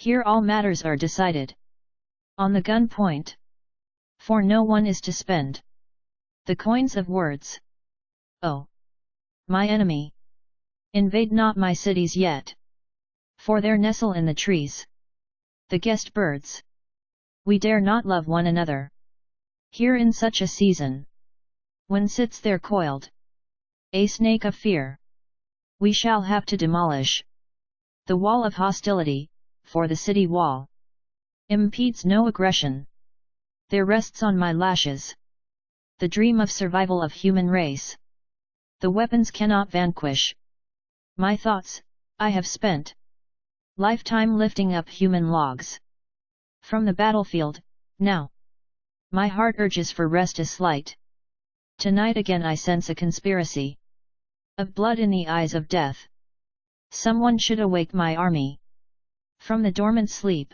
Here all matters are decided on the gun point. For no one is to spend the coins of words. Oh, my enemy, invade not my cities yet, for there nestle in the trees the guest birds. We dare not love one another here in such a season, when sits there coiled a snake of fear. We shall have to demolish the wall of hostility, for the city wall impedes no aggression. There rests on my lashes the dream of survival of human race. The weapons cannot vanquish my thoughts. I have spent lifetime lifting up human logs from the battlefield. Now my heart urges for rest is slight. Tonight again I sense a conspiracy of blood in the eyes of death. Someone should awake my army from the dormant sleep.